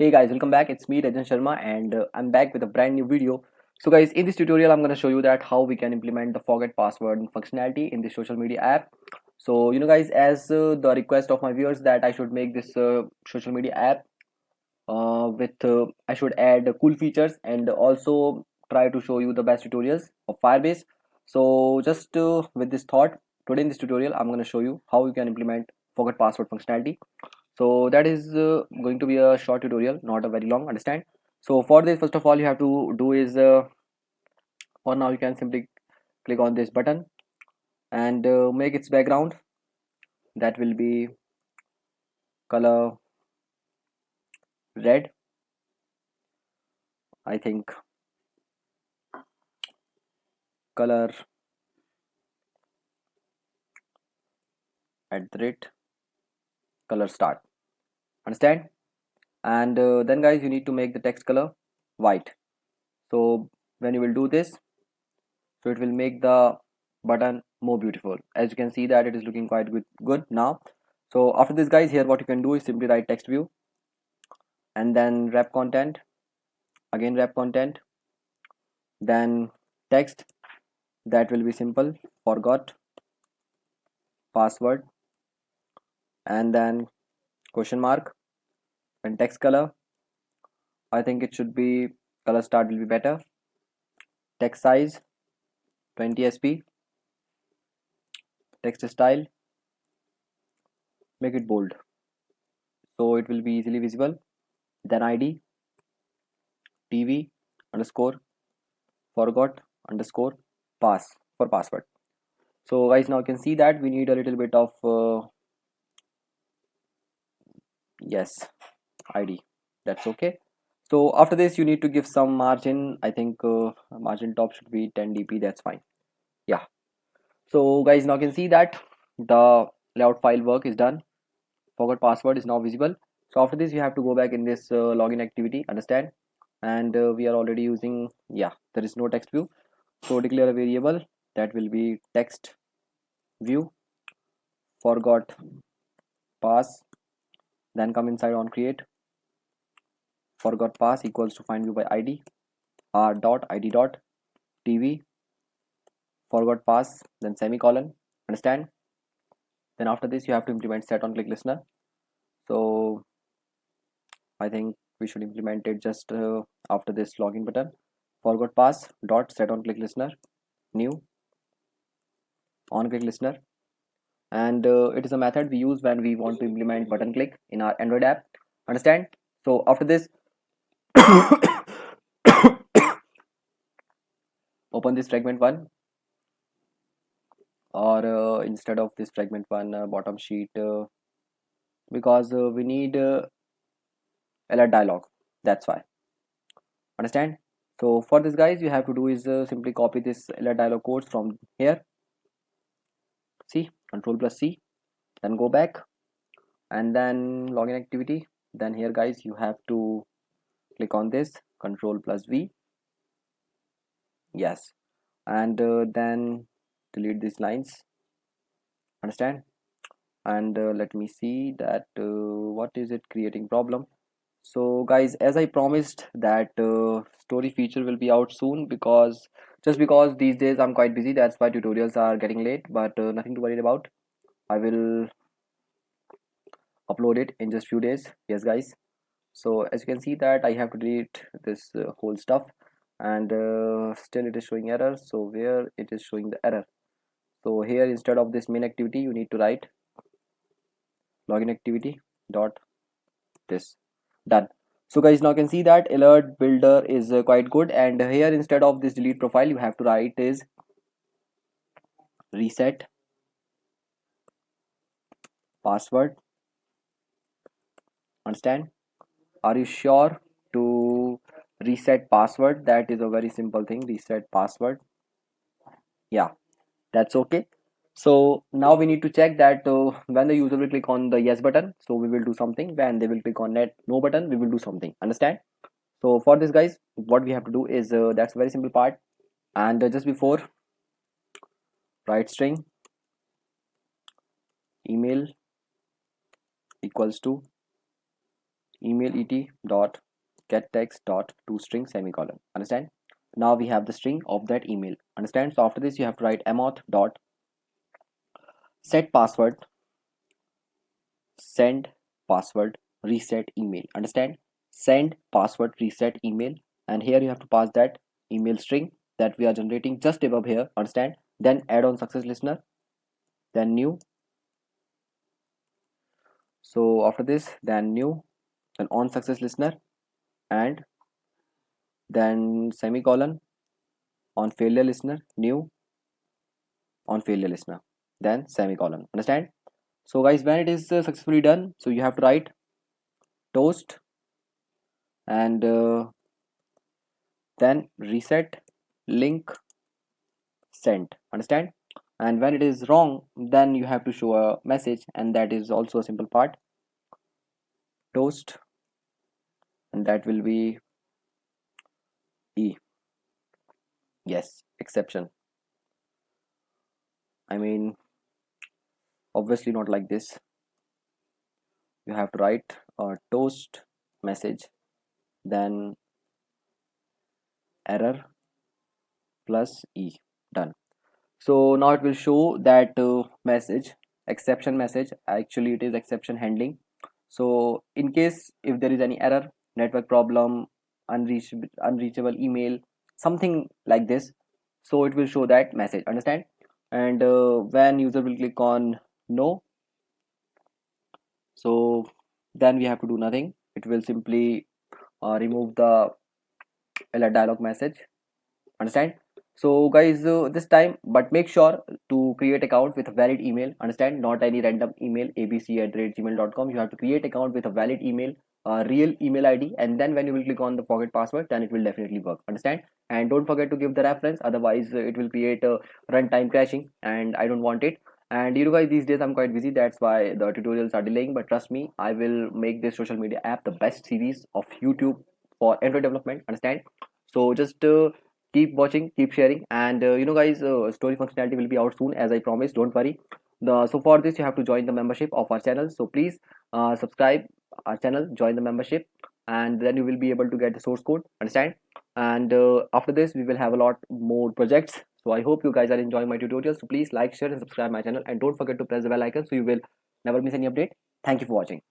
Hey guys, welcome back. It's me Rajan Sharma and I'm back with a brand new video. So guys, in this tutorial I'm going to show you that how we can implement the forget password functionality in the social media app. So guys, as the request of my viewers that I should make this social media app with I should add cool features and also try to show you the best tutorials of Firebase. So just with this thought, today in this tutorial I'm going to show you how you can implement forget password functionality. So that is going to be a short tutorial, not a very long, understand. So for this, first of all you have to do is for now you can simply click on this button and make its background, that will be color red. I think color at the rate color start, understand. And then guys, you need to make the text color white. So when you will do this, so it will make the button more beautiful. As you can see that it is looking quite good now. So after this guys, here what you can do is simply write text view and then wrap content, again wrap content, then text, that will be simple forgot password, and then question mark, and text color, I think it should be color start will be better, text size 20 sp, text style make it bold so it will be easily visible, then id tv underscore forgot underscore pass for password. So guys, now you can see that we need a little bit of yes, id, that's okay. So after this you need to give some margin, I think margin top should be 10 dp, that's fine. Yeah, so guys, now you can see that the layout file work is done, forgot password is now visible. So after this you have to go back in this login activity, understand. And we are already using, yeah, there is no text view, so declare a variable that will be text view forgot pass, then come inside on create forgot pass equals to find view by id r dot id dot tv forgot pass, then semicolon, understand. Then after this you have to implement set on click listener. So I think we should implement it just after this login button, forgot pass dot set on click listener, new on click listener. And it is a method we use when we want to implement button click in our Android app, understand. So after this open this fragment one, or instead of this fragment one, bottom sheet, because we need alert dialog, that's why, understand. So for this guys, you have to do is simply copy this alert dialog codes from here, see, control plus c, then go back and then login activity, then here guys you have to click on this control plus v, yes, and then delete these lines, understand. And let me see that what is it creating problem. So guys, as I promised that story feature will be out soon, because just because these days I'm quite busy, that's why tutorials are getting late, but nothing to worry about, I will upload it in just few days, yes guys. So as you can see that I have to delete this whole stuff, and still it is showing error. So where it is showing the error, so here instead of this main activity you need to write login activity dot this, done. So guys, now you can see that alert builder is quite good, and here instead of this delete profile you have to write is reset password, understand. Are you sure to reset password? That is a very simple thing, reset password, yeah, that's okay. So now we need to check that when the user will click on the yes button, so we will do something, when they will click on net no button we will do something, understand. So for this guys, what we have to do is that's a very simple part. And just before, write string email equals to email et dot get text dot toString semicolon. Understand? Now we have the string of that email. Understand? So after this you have to write mauth dot set password, send password, reset email. Understand? Send password, reset email, and here you have to pass that email string that we are generating just above here. Understand? Then add on success listener, then new. So after this, then new, then on success listener, and then semicolon, on failure listener, new, on failure listener, then semicolon. Understand? So guys, when it is successfully done, so you have to write toast and then reset link sent. Understand? And when it is wrong, then you have to show a message, and that is also a simple part, toast, and that will be e. Yes, exception. I mean, obviously not like this. You have to write a toast message, then error plus e. Done. So now it will show that message, exception message. Actually it is exception handling. So in case if there is any error, network problem, unreachable email, something like this, so it will show that message. Understand? And when user will click on no, so then we have to do nothing. It will simply remove the alert dialog message. Understand? So guys, this time, but make sure to create account with a valid email. Understand? Not any random email, abc@gmail.com. You have to create account with a valid email, real email ID, and then when you will click on the forget password, then it will definitely work. Understand? And don't forget to give the reference, otherwise it will create a runtime crashing, and I don't want it. And you know guys, these days I'm quite busy, that's why the tutorials are delaying, but trust me, I will make this social media app the best series of YouTube for Android development. Understand? So just keep watching, keep sharing, and you know guys, story functionality will be out soon, as I promised. Don't worry. So for this you have to join the membership of our channel, so please subscribe our channel, join the membership, and then you will be able to get the source code. Understand? And after this we will have a lot more projects, so I hope you guys are enjoying my tutorials. So please like, share, and subscribe my channel, and don't forget to press the bell icon so you will never miss any update. Thank you for watching.